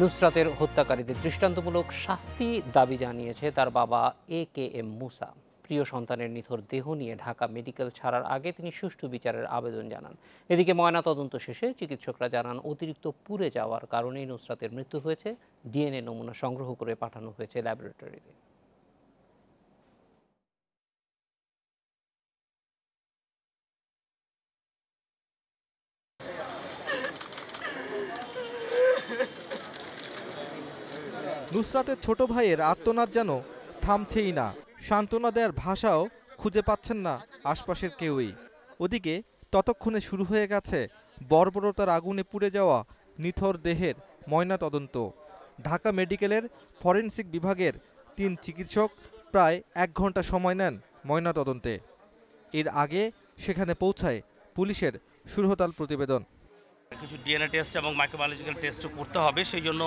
নুসরাতের হত্যাকারীদের দৃষ্টান্তমূলক শাস্তি দাবি জানিয়েছে তার বাবা AKM মুসা। প্রিয় সন্তানের নিথর দেহ নিয়ে ঢাকা মেডিকেল ছাড়ার আগে তিনি সুষ্ঠু বিচারের আবেদন জানান। এদিকে ময়নাতদন্ত শেষে চিকিৎসকরা জানান অতিরিক্ত পুড়ে যাওয়ার কারণেই নুসরাতের মৃত্যু হয়েছে। DNA নমুনা সংগ্রহ করে পাঠানো হয়েছে ল্যাবরেটরিতে। নুসরাতের ছোট ভাইয়ের আর্তনাদ যেন থামছেই না। সান্ত্বনা দেওয়ার ভাষাও খুঁজে পাচ্ছেন না আশপাশের কেউই। ওদিকে ততক্ষণে শুরু হয়ে গেছে বর্বরতার আগুনে পুড়ে যাওয়া নিথর দেহের ময়নাতদন্ত। ঢাকা মেডিকেলের ফরেনসিক বিভাগের 3 চিকিৎসক প্রায় 1 ঘন্টা সময় নেন ময়নাতদন্তে। এর আগে সেখানে পৌঁছায় পুলিশের সুরহতাল প্রতিবেদন। কিছু DNA টেস্ট এবং মাইক্রোবায়োলজিক্যাল টেস্টও করতে হবে, সেই জন্য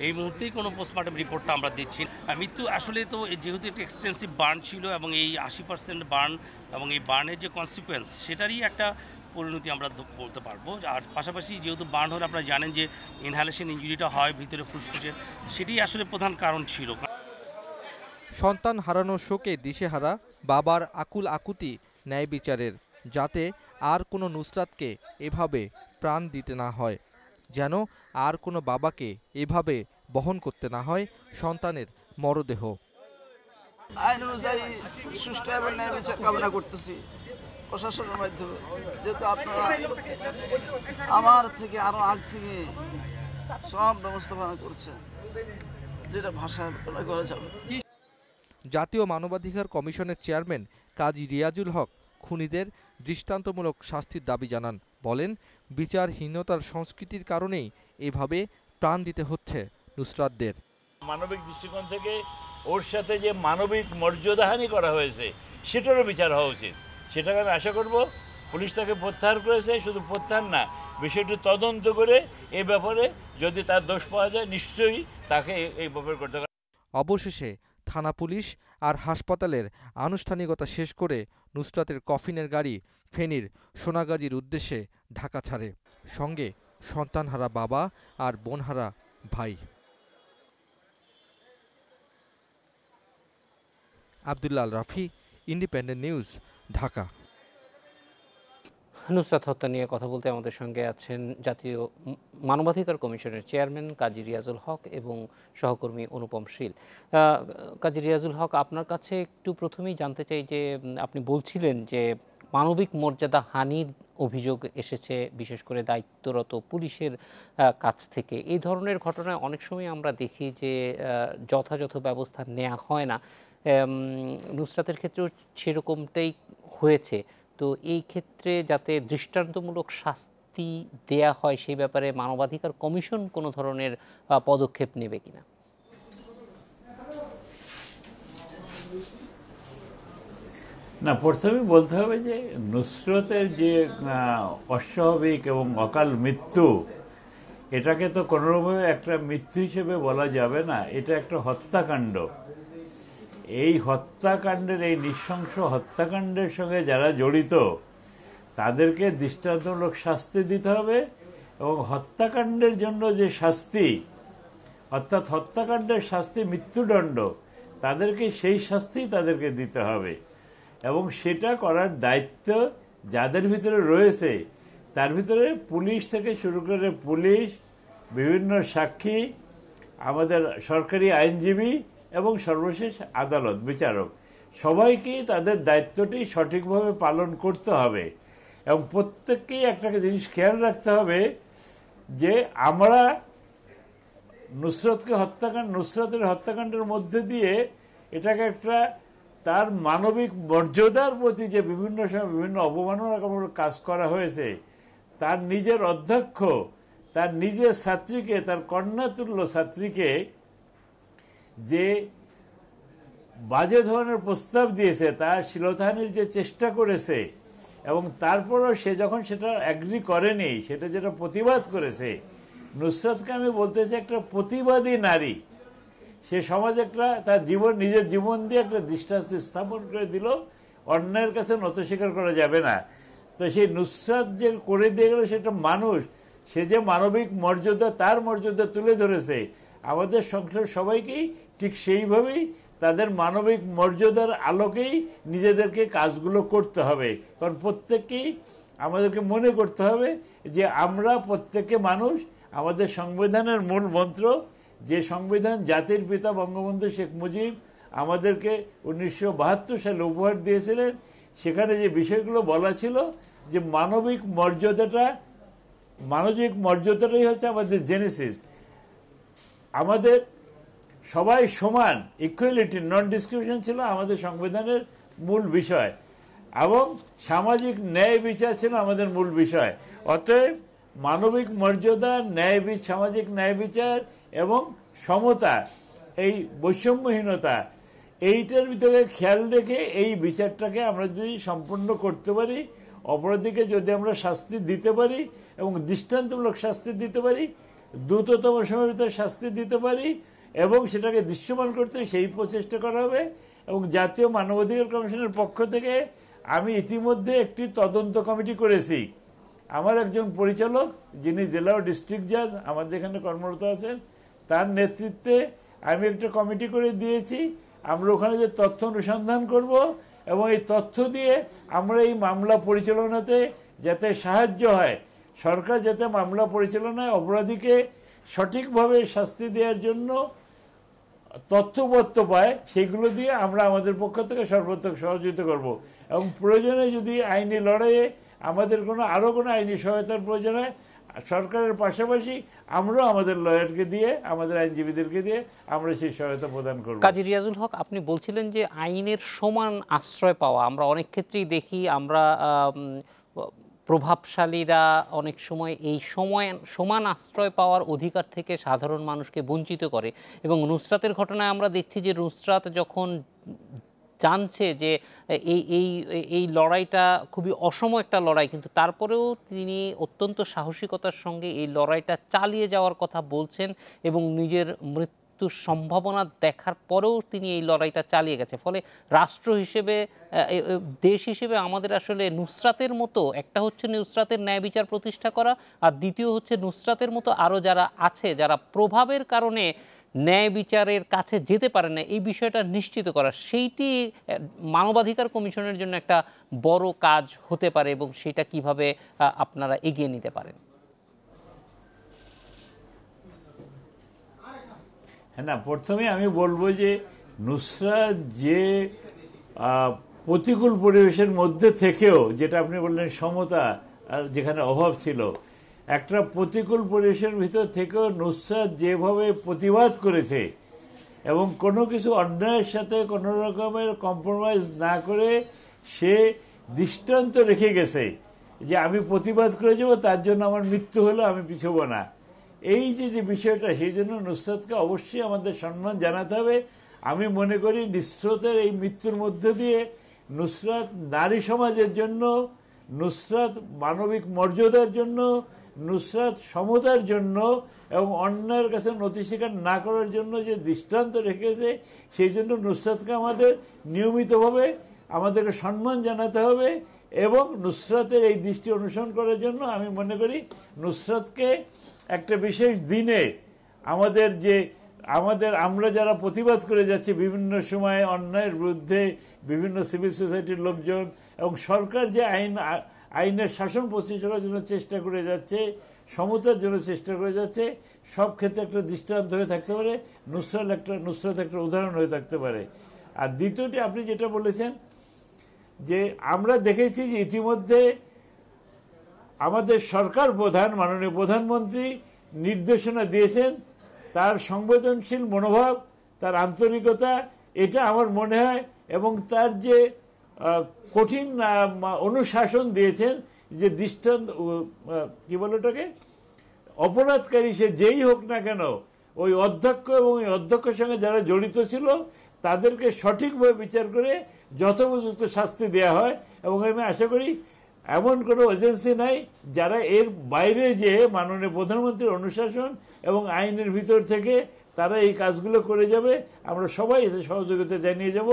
এই মুহূর্তেই কোনো পোস্টমর্টম রিপোর্টটা আমরা দিচ্ছি। মৃত্যু আসলে তো যেহেতু একটা এক্সটেন্সিভ বার্ন ছিল এবং এই 80% বার্ন এবং এই বার্নের যে কনসিকুয়েন্স সেটারই একটা পরিণতি আমরা বলতে পারবো। আর পাশাপাশি যেহেতু বার্ন হলে আপনারা জানেন যে ইনহ্যালেশন ইঞ্জুরিটা হয় ভিতরে ফুসফুসের, সেটি আসলে প্রধান কারণ ছিল। সন্তান হারানোর শোকে দিশেহারা বাবার আকুল আকুতি ন্যায় বিচারের, যাতে আর কোনো নুসরাতকে এভাবে প্রাণ দিতে না হয়, যেন আর কোনো বাবাকে এভাবে বহন করতে না হয় সন্তানের মরদেহ। আইন অনুযায়ী সুষ্ঠু এবং ন্যায় বিচার কামনা করতেছি প্রশাসনের মাধ্যমে, যেহেতু আপনারা আমার থেকে আরো আগ থেকে সব ব্যবস্থাপনা করছেন, যেটা ভাষায় করা যাবে। জাতীয় মানবাধিকার কমিশনের চেয়ারম্যান কাজী রিয়াজুল হক খুনিদের দৃষ্টান্তমূলক শাস্তির দাবি জানান। বলেন, বিচারহীনতার সংস্কৃতির কারণেই এভাবে প্রাণ দিতে হচ্ছে নুসরাতদের। মানবিক দৃষ্টিকোণ থেকে ওর সাথে যে মানবিক মর্যাদাহানি করা হয়েছে সেটারও বিচার হওয়া উচিত। সেটাকে আমি আশা করব পুলিশ তাকে প্রত্যাহার করেছে, শুধু প্রত্যাহার না, বিষয়টি তদন্ত করে এ ব্যাপারে যদি তার দোষ পাওয়া যায় নিশ্চয়ই তাকে এই ব্যাপারে করতে হবে। অবশেষে থানা পুলিশ আর হাসপাতালের আনুষ্ঠানিকতা শেষ করে নুসরাতের কফিনের গাড়ি ফেনীর সোনাগাজীর উদ্দেশ্যে ঢাকা ছাড়ে, সঙ্গে সন্তানহারা বাবা আর বোনহারা ভাই। Abdullah Al Rafi, independent news, Dhaka. নুসরাত হত্যা নিয়ে কথা বলতে আমাদের সঙ্গে আছেন জাতীয় মানবাধিকার কমিশনের চেয়ারম্যান কাজী রিয়াজুল হক এবং সহকর্মী অনুপম শীল। কাজী রিয়াজুল হক, আপনার কাছে একটু প্রথমেই জানতে চাই যে আপনি বলছিলেন যে মানবিক মর্যাদা হানির অভিযোগ এসেছে বিশেষ করে দায়িত্বরত পুলিশের কাছ থেকে। এই ধরনের ঘটনায় অনেক সময় আমরা দেখি যে যথাযথ ব্যবস্থা নেওয়া হয় না। নুসরাতের ক্ষেত্রেও সেরকমটাই হয়েছে। তো এই ক্ষেত্রে যাতে দৃষ্টান্তমূলক শাস্তি দেয়া হয় সেই ব্যাপারে মানবাধিকার কমিশন কোনো ধরনের পদক্ষেপ নেবে কিনা? না, প্রথমে বলতে হবে যে নুসরতের যে অস্বাভাবিক এবং অকাল মৃত্যু, এটাকে তো কোনোভাবে একটা মৃত্যু হিসেবে বলা যাবে না, এটা একটা হত্যাকাণ্ড। এই হত্যাকাণ্ডের, এই নৃশংস হত্যাকাণ্ডের সঙ্গে যারা জড়িত তাদেরকে দৃষ্টান্তমূলক শাস্তি দিতে হবে এবং হত্যাকাণ্ডের জন্য যে শাস্তি, অর্থাৎ হত্যাকাণ্ডের শাস্তি মৃত্যুদণ্ড, তাদেরকে সেই শাস্তি তাদেরকে দিতে হবে এবং সেটা করার দায়িত্ব যাদের ভিতরে রয়েছে তার ভিতরে পুলিশ থেকে শুরু করে পুলিশ, বিভিন্ন সাক্ষী, আমাদের সরকারি আইনজীবী এবং সর্বশেষ আদালত, বিচারক, সবাইকেই তাদের দায়িত্বটি সঠিকভাবে পালন করতে হবে এবং প্রত্যেককেই একটা জিনিস খেয়াল রাখতে হবে যে আমরা নুসরাতের হত্যাকাণ্ডের মধ্যে দিয়ে এটাকে একটা তার মানবিক মর্যাদার প্রতি যে বিভিন্ন সময় বিভিন্ন অবমাননামূলক কাজ করা হয়েছে, তার নিজের অধ্যক্ষ, তার নিজের ছাত্রীকে, তার কন্যাতুল্য ছাত্রীকে যে বাজে ধরনের প্রস্তাব দিয়েছে, তার শিলতাহানির যে চেষ্টা করেছে এবং তারপরও সে যখন সেটা অ্যাগ্রি করেনি, সেটা যেটা প্রতিবাদ করেছে, নুসরাতকে আমি বলতে চাই একটা প্রতিবাদী নারী। সে সমাজ একটা তার নিজের জীবন দিয়ে একটা দৃষ্টান্ত স্থাপন করে দিল, অন্যায়ের কাছে নত স্বীকার করা যাবে না। তো সেই নুসরাত যে করে দিয়ে গেল সেটা মানুষ, সে যে মানবিক মর্যাদা, তার মর্যাদা তুলে ধরেছে, আমাদের সংসার সবাইকেই ঠিক সেইভাবেই তাদের মানবিক মর্যাদার আলোকেই নিজেদেরকে কাজগুলো করতে হবে। কারণ প্রত্যেককেই আমাদেরকে মনে করতে হবে যে আমরা প্রত্যেকে মানুষ। আমাদের সংবিধানের মূল মন্ত্র, যে সংবিধান জাতির পিতা বঙ্গবন্ধু শেখ মুজিব আমাদেরকে 1972 সালে উপহার দিয়েছিলেন, সেখানে যে বিষয়গুলো বলা ছিল যে মানবিক মর্যাদাটাই হচ্ছে আমাদের জেনেসিস। আমাদের সবাই সমান, ইকুয়ালিটি, নন ডিসক্রিমিনেশন ছিল আমাদের সংবিধানের মূল বিষয়, এবং সামাজিক ন্যায় বিচার ছিল আমাদের মূল বিষয়। অতএব মানবিক মর্যাদা, সামাজিক ন্যায় বিচার এবং সমতা, এই বৈষম্যহীনতা, এইটার ভিতরে খেয়াল রেখে এই বিচারটাকে আমরা যদি সম্পূর্ণ করতে পারি, অপরাধীকে যদি আমরা শাস্তি দিতে পারি এবং দৃষ্টান্তমূলক শাস্তি দিতে পারি, দ্রুততম সময়ের ভিতরে শাস্তি দিতে পারি এবং সেটাকে দৃশ্যমান করতে সেই প্রচেষ্টা করা হবে। এবং জাতীয় মানবাধিকার কমিশনের পক্ষ থেকে আমি ইতিমধ্যে একটি তদন্ত কমিটি করেছি। আমার একজন পরিচালক, যিনি জেলা ও ডিস্ট্রিক্ট জাজ আমাদের এখানে কর্মরত আছেন, তার নেতৃত্বে আমি একটা কমিটি করে দিয়েছি। আমরা ওখানে যে তথ্য অনুসন্ধান করব এবং এই তথ্য দিয়ে আমরা এই মামলা পরিচালনাতে যাতে সাহায্য হয়, সরকার যাতে মামলা পরিচালনায় অপরাধীকে সঠিকভাবে শাস্তি দেওয়ার জন্য তথ্যপত্র পায়, সেগুলো দিয়ে আমরা আমাদের পক্ষ থেকে সর্বাত্মক সহযোগিতা করব। এবং প্রয়োজনে যদি আইনি লড়াইয়ে আমাদের আরও কোনো আইনি সহায়তার প্রয়োজন হয়, সরকারের পাশাপাশি আমরাও আমাদের লয়ারকে দিয়ে, আমাদের আইনজীবীদেরকে দিয়ে আমরা সেই সহায়তা প্রদান করব। কাজী রিয়াজুল হক, আপনি বলছিলেন যে আইনের সমান আশ্রয় পাওয়া, আমরা অনেক ক্ষেত্রেই দেখি আমরা প্রভাবশালীরা অনেক সময় এই সমান আশ্রয় পাওয়ার অধিকার থেকে সাধারণ মানুষকে বঞ্চিত করে। এবং নুসরাতের ঘটনায় আমরা দেখছি যে নুসরাত যখন জানছে যে এই লড়াইটা খুবই অসম একটা লড়াই, কিন্তু তারপরেও তিনি অত্যন্ত সাহসিকতার সঙ্গে এই লড়াইটা চালিয়ে যাওয়ার কথা বলছেন এবং নিজের মৃত্যুর সম্ভাবনা দেখার পরেও তিনি এই লড়াইটা চালিয়ে গেছে। ফলে রাষ্ট্র হিসেবে, দেশ হিসেবে আমাদের আসলে নুসরাতের মতো, একটা হচ্ছে নুসরাতের ন্যায় বিচার প্রতিষ্ঠা করা, আর দ্বিতীয় হচ্ছে নুসরাতের মতো আরও যারা আছে, যারা প্রভাবের কারণে ন্যায় বিচারের কাছে যেতে পারে না, এই বিষয়টা নিশ্চিত করা। সেইটি মানবাধিকার কমিশনের জন্য একটা বড় কাজ হতে পারে এবং সেটা কিভাবে আপনারা এগিয়ে নিতে পারেন? না, প্রথমে আমি বলবো যে নুসরাত যে প্রতিকূল পরিবেশের মধ্যে থেকেও, যেটা আপনি বললেন সমতা আর যেখানে অভাব ছিল, একটা প্রতিকূল পরিবেশের ভিতর থেকেও নুসরাত যেভাবে প্রতিবাদ করেছে এবং কোনো কিছু অন্যায়ের সাথে কোনো রকমের কম্প্রোমাইজ না করে সে দৃষ্টান্ত রেখে গেছে যে আমি প্রতিবাদ করে যাবো, তার জন্য আমার মৃত্যু হলো, আমি পিছবো না। এই যে বিষয়টা, সেই জন্য নুসরাতকে অবশ্যই আমাদের সম্মান জানাতে হবে। আমি মনে করি নুসরাতের এই মৃত্যুর মধ্য দিয়ে নুসরাত নারী সমাজের জন্য, নুসরাত মানবিক মর্যাদার জন্য, নুসরাত সমতার জন্য এবং অন্যায়ের কাছে নতি স্বীকার না করার জন্য যে দৃষ্টান্ত রেখেছে, সেই জন্য নুসরাতকে আমাদের নিয়মিতভাবে আমাদেরকে সম্মান জানাতে হবে। এবং নুসরাতের এই দৃষ্টি অনুসরণ করার জন্য আমি মনে করি নুসরাতকে একটা বিশেষ দিনে আমরা যারা প্রতিবাদ করে যাচ্ছি বিভিন্ন সময় অন্যায়ের বিরুদ্ধে, বিভিন্ন সিভিল সোসাইটির লোকজন এবং সরকার যে আইনের শাসন প্রতিষ্ঠার জন্য চেষ্টা করে যাচ্ছে, সমতার জন্য চেষ্টা করে যাচ্ছে, সব ক্ষেত্রে একটা দৃষ্টান্ত হয়ে থাকতে পারে, নুসরাত একটা উদাহরণ হয়ে থাকতে পারে। আর দ্বিতীয়টি, আপনি যেটা বলেছেন যে আমরা দেখেছি যে ইতিমধ্যে আমাদের সরকার প্রধান, মাননীয় প্রধানমন্ত্রী নির্দেশনা দিয়েছেন, তার সংবেদনশীল মনোভাব, তার আন্তরিকতা, এটা আমার মনে হয়, এবং তার যে কঠিন অনুশাসন দিয়েছেন, যে দৃষ্টান্ত কি বলে ওটাকে, অপরাধকারী সে যেই হোক না কেন, ওই অধ্যক্ষ এবং ওই অধ্যক্ষের সঙ্গে যারা জড়িত ছিল তাদেরকে সঠিকভাবে বিচার করে যথোপযুক্ত শাস্তি দেওয়া হয়। এবং আমি আশা করি এমন কোনো এজেন্সি নাই যারা এর বাইরে যে মাননীয় প্রধানমন্ত্রীর অনুশাসন এবং আইনের ভিতর থেকে তারা এই কাজগুলো করে যাবে। আমরা সবাই এতে সহযোগিতা জানিয়ে যাব।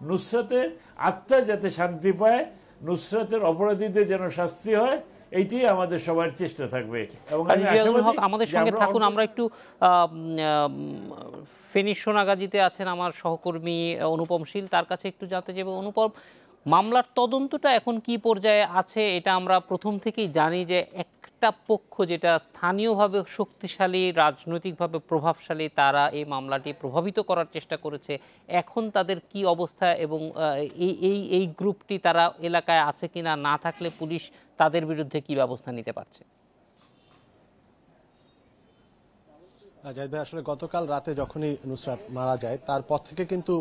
নুসরাতের আত্মা যাতে শান্তি পায়, নুসরাতের অপরাধীদের যেন শাস্তি হয়, এইটি আমাদের সবার চেষ্টা থাকবে। এবং আমি কাজী জিয়াউল হক আশাবাদী আমাদের যে সঙ্গে আমরা থাকুন। আমরা একটু ফেনীর সোনাগাজীতে আছেন আমার সহকর্মী অনুপম শীল, তার কাছে একটু জানতে চাইব। অনুপম, মামলার তদন্তটা এখন কি পর্যায়ে আছে? এটা আমরা প্রথম থেকেই জানি যে একটা পক্ষ যেটা স্থানীয়ভাবে শক্তিশালী, রাজনৈতিকভাবে প্রভাবশালী, তারা এই মামলাটি প্রভাবিত করার চেষ্টা করেছে। এখন তাদের কি অবস্থা এবং এই গ্রুপটি তারা এলাকায় আছে কিনা, না থাকলে পুলিশ তাদের বিরুদ্ধে কি ব্যবস্থা নিতে পারছে? জাহিদ ভাই, আসলে গতকাল রাতে যখনই নুসরাত মারা যায় তারপর থেকে কিন্তু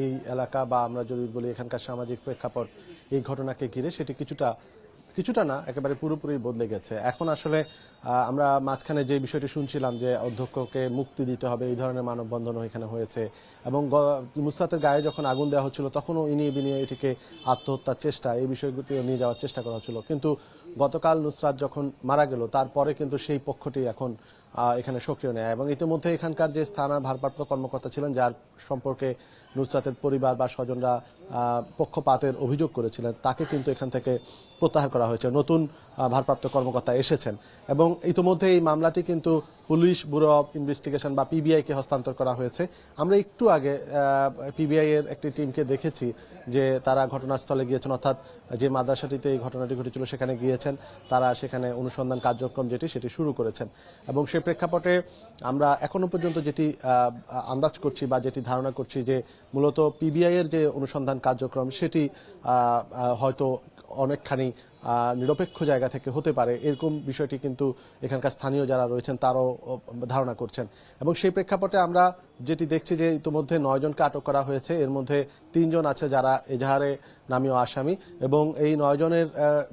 এই এলাকা বা আমরা যদি বলি এখানকার সামাজিক প্রেক্ষাপট এই ঘটনাকে ঘিরে সেটি কিছুটা না একেবারে পুরোপুরি বদলে গেছে। এখন আসলে আমরা মাঝখানে যে বিষয়টি শুনছিলাম যে অধ্যক্ষকে মুক্তি দিতে হবে, এই ধরনের মানববন্ধনও এখানে হয়েছে এবং নুসরাতের গায়ে যখন আগুন দেওয়া হচ্ছিল তখনও ইনিয়ে বিনিয়ে এটিকে আত্মহত্যার চেষ্টা, এই বিষয়গুলি নিয়ে যাওয়ার চেষ্টা করা হচ্ছিল। কিন্তু গতকাল নুসরাত যখন মারা গেল তারপরে কিন্তু সেই পক্ষটি এখন এখানে সক্রিয় নেয় এবং ইতিমধ্যে এখানকার যে স্থানীয় ভারপ্রাপ্ত কর্মকর্তা ছিলেন যার সম্পর্কে নুসরাতের পরিবার বা স্বজনরা পক্ষপাতের অভিযোগ করেছিলেন তাকে কিন্তু এখান থেকে প্রত্যাহার করা হয়েছে। নতুন ভারপ্রাপ্ত কর্মকর্তা এসেছেন এবং ইতিমধ্যে এই মামলাটি কিন্তু পুলিশ ব্যুরো অব ইনভেস্টিগেশন বা পিবিআইকে হস্তান্তর করা হয়েছে। আমরা একটু আগে পিবিআই এর একটি টিমকে দেখেছি যে তারা ঘটনাস্থলে গিয়েছেন, অর্থাৎ যে মাদ্রাসাটিতে এই ঘটনাটি ঘটেছিল সেখানে গিয়েছেন। তারা সেখানে অনুসন্ধান কার্যক্রম সেটি শুরু করেছেন এবং সেই প্রেক্ষাপটে আমরা এখনো পর্যন্ত যেটি আন্দাজ করছি বা যেটি ধারণা করছি যে মূলত পিবিআই এর যে অনুসন্ধান কার্যক্রম সেটি হয়তো অনেকখানি নিরপেক্ষ জায়গা থেকে হতে পারে, এরকম বিষয়টি কিন্তু এখানকার স্থানীয় যারা রয়েছেন তারাও ধারণা করছেন। এবং সেই প্রেক্ষাপটে আমরা যেটি দেখছি যে ইতিমধ্যে 9 জনকে আটক করা হয়েছে, এর মধ্যে 3 জন আছে যারা এজাহারে নামীয় আসামি এবং এই 9 জনের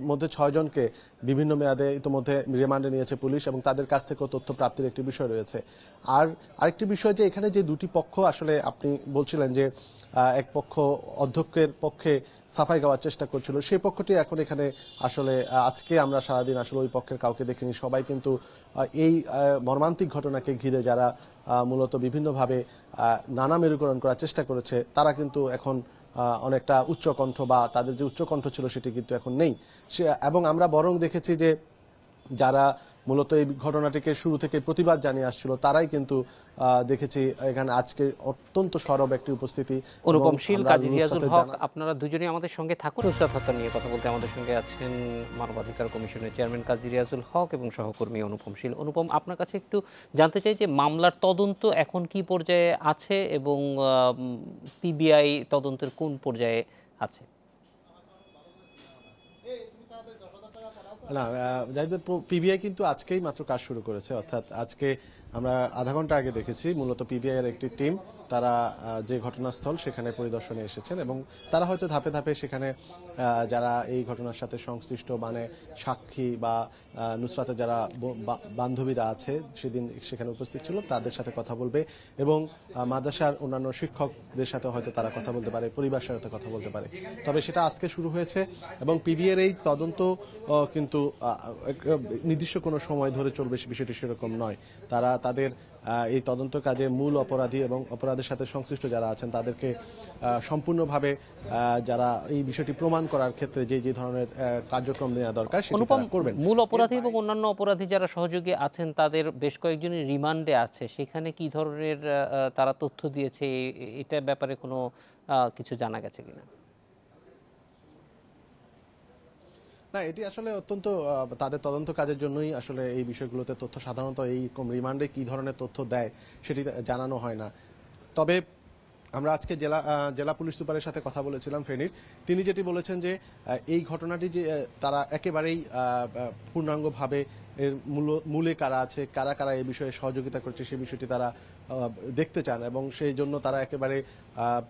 মধ্যে 6 জনকে বিভিন্ন মেয়াদে ইতিমধ্যে রিমান্ডে নিয়েছে পুলিশ এবং তাদের কাছ থেকেও তথ্য প্রাপ্তির একটি বিষয় রয়েছে। আর আরেকটি বিষয় যে এখানে যে দুটি পক্ষ, আসলে আপনি বলছিলেন যে এক পক্ষ অধ্যক্ষের পক্ষে সাফাই গাওয়ার চেষ্টা করছিল, সেই পক্ষটি এখন এখানে আসলে আজকে আমরা সারাদিন আসলে ওই পক্ষের কাউকে দেখিনি। সবাই কিন্তু এই মর্মান্তিক ঘটনাকে ঘিরে যারা মূলত বিভিন্নভাবে নানা মেরুকরণ করার চেষ্টা করেছে তারা কিন্তু এখন অনেকটা উচ্চকণ্ঠ বা তাদের যে উচ্চকণ্ঠ ছিল সেটি কিন্তু এখন নেই। এবং আমরা বরং দেখেছি যে যারা মূলত এই ঘটনাটিকে শুরু থেকে প্রতিবাদ জানিয়ে আসছিল তারাই কিন্তু দেখেছি এখানে আজকে অত্যন্ত সরব একটি উপস্থিতি। অনুপম শীল, কাজী রিয়াজুল হক, আপনারা দুজনেই আমাদের সঙ্গে থাকুন। নুসরাত হত্যা নিয়ে কথা বলতে আমাদের সঙ্গে আছেন মানবাধিকার কমিশনের চেয়ারম্যান কাজী রিয়াজুল হক এবং সহকর্মী অনুপম শীল। অনুপম, আপনার কাছে একটু জানতে চাই যে মামলার তদন্ত এখন কি পর্যায়ে আছে এবং পিবিআই তদন্তের কোন পর্যায়ে আছে? না, পিবিআই কিন্তু আজকেই মাত্র কাজ শুরু করেছে, অর্থাৎ আজকে আমরা আধা ঘন্টা আগে দেখেছি মূলত পিবিআই এর একটি টিম তারা যে ঘটনাস্থল সেখানে পরিদর্শনে এসেছেন এবং তারা হয়তো ধাপে ধাপে সেখানে যারা এই ঘটনার সাথে সংশ্লিষ্ট মানে সাক্ষী বা নুসরাতের যারা বান্ধবীরা আছে সেদিন সেখানে উপস্থিত ছিল তাদের সাথে কথা বলবে এবং মাদ্রাসার অন্যান্য শিক্ষকদের সাথে হয়তো তারা কথা বলতে পারে, পরিবারের সাথে কথা বলতে পারে। তবে সেটা আজকে শুরু হয়েছে এবং পিবিআই এর এই তদন্ত কিন্তু নির্দিষ্ট কোনো সময় ধরে চলবে বিষয়টি সেরকম নয়। তারা তাদের এই তদন্ত কাজে মূল অপরাধী এবং অপরাধের সাথে সংশ্লিষ্ট যারা আছেন তাদেরকে সম্পূর্ণভাবে যারা এই বিষয়টি প্রমাণ করার ক্ষেত্রে যে যে ধরনের কার্যক্রম নেওয়া দরকার সেটি তারা করবেন। মূল অপরাধী এবং অন্যান্য অপরাধী যারা সহযোগী আছেন তাদের বেশ কয়েকজনই রিমান্ডে আছে, সেখানে কি ধরনের তারা তথ্য দিয়েছে এটা ব্যাপারে কোনো কিছু জানা গেছে কিনা? না, এটি আসলে অত্যন্ত তাদের তদন্ত কাজের জন্যই আসলে এই বিষয়গুলোতে তথ্য সাধারণত এই রিমান্ডে কি ধরনের তথ্য দেয় সেটি জানানো হয় না। তবে আমরা আজকে জেলা পুলিশ সুপারের সাথে কথা বলেছিলাম ফেনীর, তিনি যেটি বলেছেন যে এই ঘটনাটি যে তারা একেবারেই পূর্ণাঙ্গভাবে এর মূলে কারা আছে, কারা কারা এই বিষয়ে সহযোগিতা করছে সেই বিষয়টি তারা দেখতে চান এবং সেই জন্য তারা একেবারে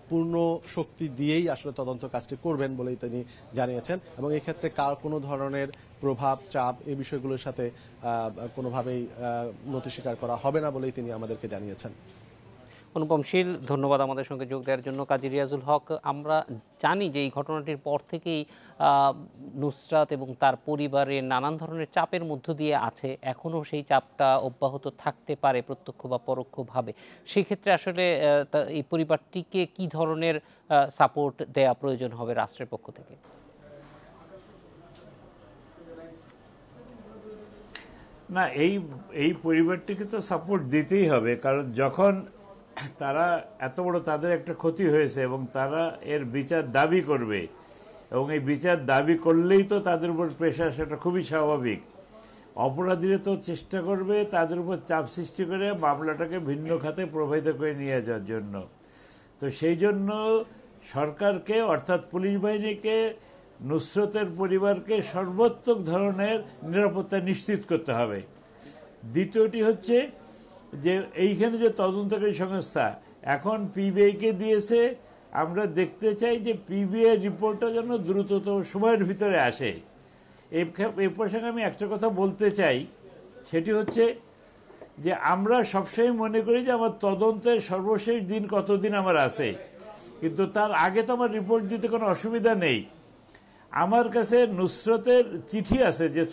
পূর্ণ শক্তি দিয়েই আসলে তদন্ত কাজটি করবেন বলেই তিনি জানিয়েছেন এবং এই ক্ষেত্রে কার কোনো ধরনের প্রভাব চাপ এই বিষয়গুলোর সাথে কোনোভাবেই নতি স্বীকার করা হবে না বলেই তিনি আমাদেরকে জানিয়েছেন। অনুপম শীল, ধন্যবাদ আমাদের সঙ্গে যোগ দেওয়ার জন্য। কাজী রিয়াজুল হক, আমরা জানি যে এই ঘটনাটির পর থেকেই নুসরাত এবং তার পরিবারের নানান ধরনের চাপের মধ্য দিয়ে আছে, এখনও সেই চাপটা অব্যাহত থাকতে পারে প্রত্যক্ষ বা পরোক্ষভাবে। সেক্ষেত্রে আসলে এই পরিবারটিকে কি ধরনের সাপোর্ট দেয়া প্রয়োজন হবে রাষ্ট্রের পক্ষ থেকে? না, এই পরিবারটিকে তো সাপোর্ট দিতেই হবে, কারণ যখন তারা এত বড় তাদের একটা ক্ষতি হয়েছে এবং তারা এর বিচার দাবি করবে এবং এই বিচার দাবি করলেই তো তাদের উপর প্রেশার, সেটা খুবই স্বাভাবিক। অপরাধীরা তো চেষ্টা করবে তাদের উপর চাপ সৃষ্টি করে মামলাটাকে ভিন্ন খাতে প্রবাহিত করে নিয়ে যাওয়ার জন্য। তো সেই জন্য সরকারকে অর্থাৎ পুলিশ বাহিনীকে নুসরতের পরিবারকে সর্বাত্মক ধরনের নিরাপত্তা নিশ্চিত করতে হবে। দ্বিতীয়টি হচ্ছে যে এইখানে যে তদন্তকারী সংস্থা এখন পিবিআইকে দিয়েছে, আমরা দেখতে চাই যে পিবিআই রিপোর্টটা যেন দ্রুততম সময়ের ভিতরে আসে। এই প্রসঙ্গে আমি একটা কথা বলতে চাই, সেটি হচ্ছে যে আমরা সবসময় মনে করি যে আমার তদন্তের সর্বশেষ দিন কতদিন আমার আছে, কিন্তু তার আগে তো আমার রিপোর্ট দিতে কোনো অসুবিধা নেই। আমার কাছে নুসরতের চিঠি আছে, যে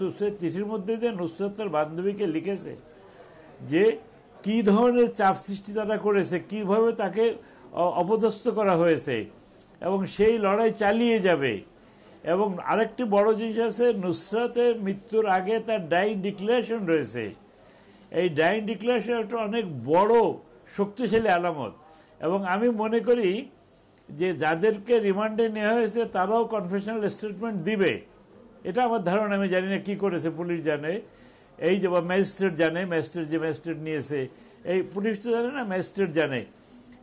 চিঠির মধ্যে দিয়ে নুসরত তার বান্ধবীকে লিখেছে যে কি ধরনের চাপ সৃষ্টি তারা করেছে, কিভাবে তাকে অপদস্থ করা হয়েছে এবং সেই লড়াই চালিয়ে যাবে। এবং আরেকটি বড় জিনিস আছে, নুসরতের মৃত্যুর আগে তার ডাইং ডিক্লারেশন রয়েছে। এই ডাইং ডিক্লারেশন একটা অনেক বড় শক্তিশালী আলামত এবং আমি মনে করি যে যাদেরকে রিমান্ডে নেওয়া হয়েছে তারাও কনফেশনাল স্টেটমেন্ট দিবে, এটা আমার ধারণা। আমি জানি না কী করেছে, পুলিশ জানে, এই যে ম্যাজিস্ট্রেট জানে, ম্যাজিস্ট্রেট নিয়েছে, এই পুলিশ তো জানে না, ম্যাজিস্ট্রেট জানে।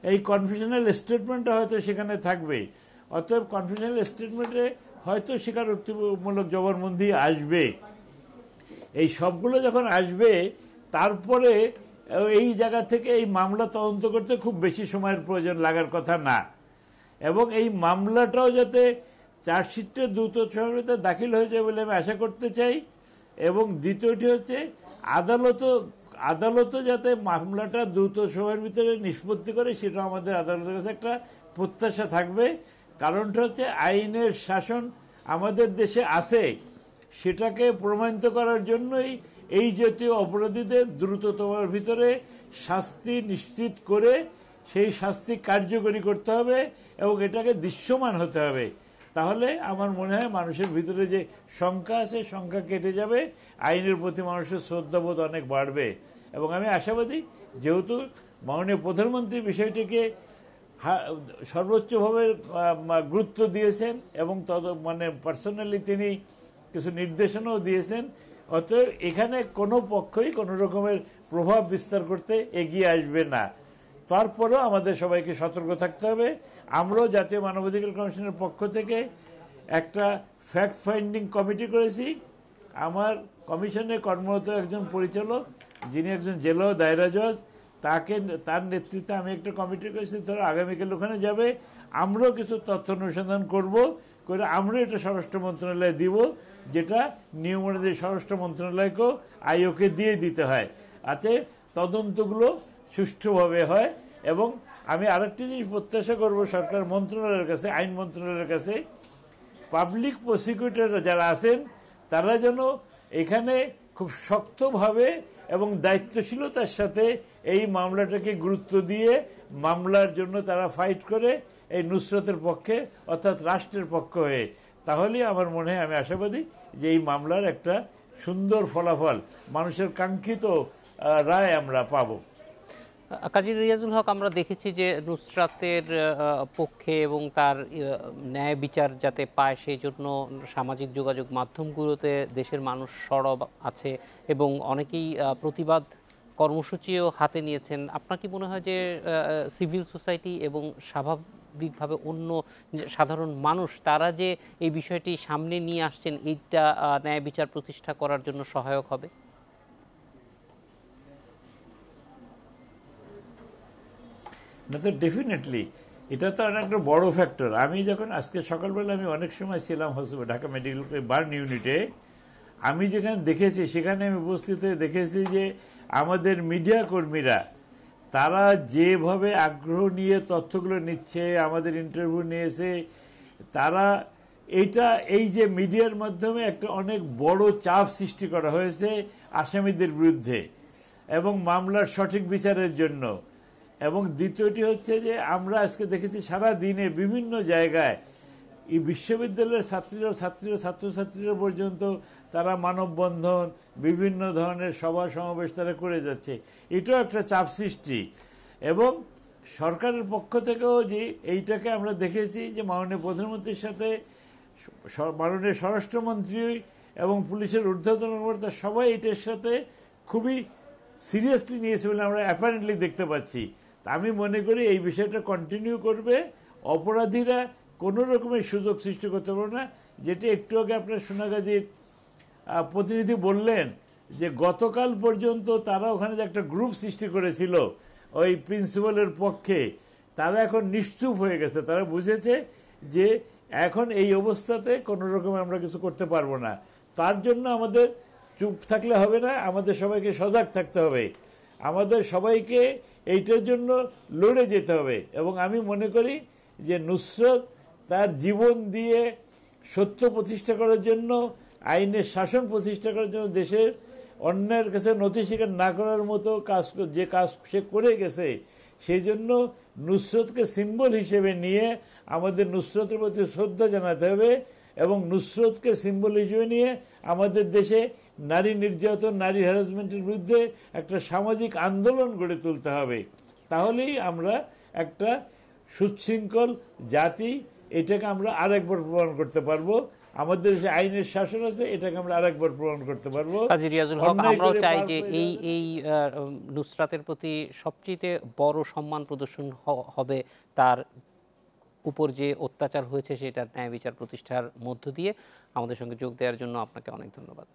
এই কনফেশনাল স্টেটমেন্টটা হয়তো সেখানে থাকবে, অতএব কনফেশনাল স্টেটমেন্টে হয়তো স্বীকারোক্তিমূলক জবানবন্দি আসবে। এই সবগুলো যখন আসবে তারপরে এই জায়গা থেকে এই মামলা তদন্ত করতে খুব বেশি সময়ের প্রয়োজন লাগার কথা না, এবং এই মামলাটাও যাতে চার্জশিটে দ্রুত সময়ের ভিতরে দাখিল হয়ে যায় বলে আমি আশা করতে চাই। এবং দ্বিতীয়টি হচ্ছে আদালতও যাতে মামলাটা দ্রুত সময়ের ভিতরে নিষ্পত্তি করে, সেটা আমাদের আদালতের কাছে একটা প্রত্যাশা থাকবে। কারণটা হচ্ছে আইনের শাসন আমাদের দেশে আছে, সেটাকে প্রমাণিত করার জন্যই এই জাতীয় অপরাধীদের দ্রুততমের ভিতরে শাস্তি নিশ্চিত করে সেই শাস্তি কার্যকরী করতে হবে এবং এটাকে দৃশ্যমান হতে হবে। তাহলে আমার মনে হয় মানুষের ভিতরে যে শঙ্কা আছে, শঙ্কা কেটে যাবে, আইনের প্রতি মানুষের শ্রদ্ধাবোধ অনেক বাড়বে। এবং আমি আশাবাদী, যেহেতু মাননীয় প্রধানমন্ত্রী বিষয়টিকে সর্বোচ্চভাবে গুরুত্ব দিয়েছেন এবং পার্সোনালি তিনি কিছু নির্দেশনাও দিয়েছেন, অতএব এখানে কোনো পক্ষই কোনো রকমের প্রভাব বিস্তার করতে এগিয়ে আসবে না। তারপরেও আমাদের সবাইকে সতর্ক থাকতে হবে। আমরাও জাতীয় মানবাধিকার কমিশনের পক্ষ থেকে একটা ফ্যাক্ট ফাইন্ডিং কমিটি করেছি। আমার কমিশনে কর্মরত একজন পরিচালক, যিনি একজন জেলা ও দায়রা জজ, তার নেতৃত্বে আমি একটা কমিটি করেছি, তারা আগামীকাল ওখানে যাবে। আমরাও কিছু তথ্য অনুসন্ধান করে আমরা এটা স্বরাষ্ট্র মন্ত্রণালয়ে দিব, যেটা নিয়ম অনুযায়ী স্বরাষ্ট্র মন্ত্রণালয়কেও আইওকে দিয়ে দিতে হয়, যাতে তদন্তগুলো সুষ্ঠুভাবে হয়। এবং আমি আরেকটি জিনিস প্রত্যাশা করব সরকার মন্ত্রণালয়ের কাছে, আইন মন্ত্রণালয়ের কাছে, পাবলিক প্রসিকিউটররা যারা আছেন তারা যেন এখানে খুব শক্তভাবে এবং দায়িত্বশীলতার সাথে এই মামলাটাকে গুরুত্ব দিয়ে মামলার জন্য তারা ফাইট করে এই নুসরতের পক্ষে অর্থাৎ রাষ্ট্রের পক্ষ হয়ে। তাহলেই আমার মনে হয়, আমি আশাবাদী যে এই মামলার একটা সুন্দর ফলাফল, মানুষের কাঙ্ক্ষিত রায় আমরা পাবো। কাজী রিয়াজুল হক, আমরা দেখেছি যে নুসরাতের পক্ষে এবং তার ন্যায় বিচার যাতে পায় সেই জন্য সামাজিক যোগাযোগ মাধ্যমগুলোতে দেশের মানুষ সরব আছে এবং অনেকেই প্রতিবাদ কর্মসূচিও হাতে নিয়েছেন। আপনার কি মনে হয় যে সিভিল সোসাইটি এবং স্বাভাবিকভাবে অন্য সাধারণ মানুষ তারা যে এই বিষয়টি সামনে নিয়ে আসছেন, এইটা ন্যায় বিচার প্রতিষ্ঠা করার জন্য সহায়ক হবে? না, তো ডেফিনেটলি এটা তো একটা বড় ফ্যাক্টর। আমি যখন আজকে সকালবেলা আমি অনেক সময় ছিলাম ঢাকা মেডিকেল বার্ন ইউনিটে, আমি যেখানে দেখেছি সেখানে আমি উপস্থিত হয়ে দেখেছি যে আমাদের মিডিয়া কর্মীরা তারা যেভাবে আগ্রহ নিয়ে তথ্যগুলো নিচ্ছে, আমাদের ইন্টারভিউ নিয়েছে, তারা এই যে মিডিয়ার মাধ্যমে একটা অনেক বড় চাপ সৃষ্টি করা হয়েছে আসামিদের বিরুদ্ধে এবং মামলার সঠিক বিচারের জন্য। এবং দ্বিতীয়টি হচ্ছে যে আমরা আজকে দেখেছি সারা দিনে বিভিন্ন জায়গায় এই বিশ্ববিদ্যালয়ের ছাত্রছাত্রীরা পর্যন্ত তারা মানববন্ধন, বিভিন্ন ধরনের সভা সমাবেশ তারা করে যাচ্ছে, এটাও একটা চাপ সৃষ্টি। এবং সরকারের পক্ষ থেকেও যে এইটাকে আমরা দেখেছি যে মাননীয় প্রধানমন্ত্রীর সাথে মাননীয় স্বরাষ্ট্রমন্ত্রী এবং পুলিশের ঊর্ধ্বতন কর্মকর্তা সবাই এটার সাথে খুবই সিরিয়াসলি নিয়েছে বলে আমরা অ্যাপারেন্টলি দেখতে পাচ্ছি। তা আমি মনে করি এই বিষয়টা কন্টিনিউ করবে, অপরাধীরা কোনো রকমের সুযোগ সৃষ্টি করতে পারবে না। যেটি একটু আগে আপনার সোনাগাজীর প্রতিনিধি বললেন যে গতকাল পর্যন্ত তারা ওখানে যে একটা গ্রুপ সৃষ্টি করেছিল ওই প্রিন্সিপালের পক্ষে, তারা এখন নিশ্চুপ হয়ে গেছে। তারা বুঝেছে যে এখন এই অবস্থাতে কোনো রকম আমরা কিছু করতে পারবো না। তার জন্য আমাদের চুপ থাকলে হবে না, আমাদের সবাইকে সজাগ থাকতে হবে, আমাদের সবাইকে এইটার জন্য লড়ে যেতে হবে। এবং আমি মনে করি যে নুসরত তার জীবন দিয়ে সত্য প্রতিষ্ঠা করার জন্য, আইনের শাসন প্রতিষ্ঠা করার জন্য, দেশের অন্যের কাছে নথি স্বীকার না করার মতো যে কাজ সে করে গেছে, সেই জন্য নুসরতকে সিম্বল হিসেবে নিয়ে আমাদের নুসরতের প্রতি শ্রদ্ধা জানাতে হবে এবং নুসরতকে সিম্বল হিসেবে নিয়ে আমাদের দেশে নারী নির্যাতন, নারী হ্যারাসমেন্টের বিরুদ্ধে একটা সামাজিক আন্দোলন গড়ে তুলতে হবে। তাহলেই আমরা একটা সুশৃঙ্খল জাতি, এটাকে আমরা আরেকবার প্রমাণ করতে পারবো। আমাদের যে আইনের শাসন আছে, এটাকে আমরা আরেকবার প্রমাণ করতে পারবো। কাজী রিয়াজুল হক, আমরাও চাই যে এই নুসরাতের প্রতি সবচেয়ে বড় সম্মান প্রদর্শন হবে তার উপর যে অত্যাচার হয়েছে সেটার ন্যায় বিচার প্রতিষ্ঠার মধ্য দিয়ে। আমাদের সঙ্গে যোগ দেওয়ার জন্য আপনাকে অনেক ধন্যবাদ।